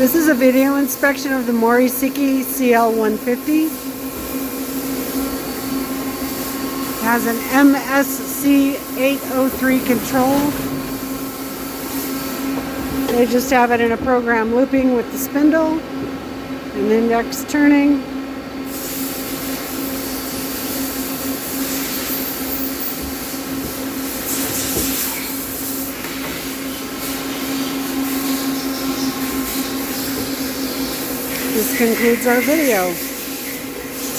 This is a video inspection of the Mori Seiki CL-150. It has an MSC 803 control. They just have it in a program looping with the spindle and index turning. This concludes our video.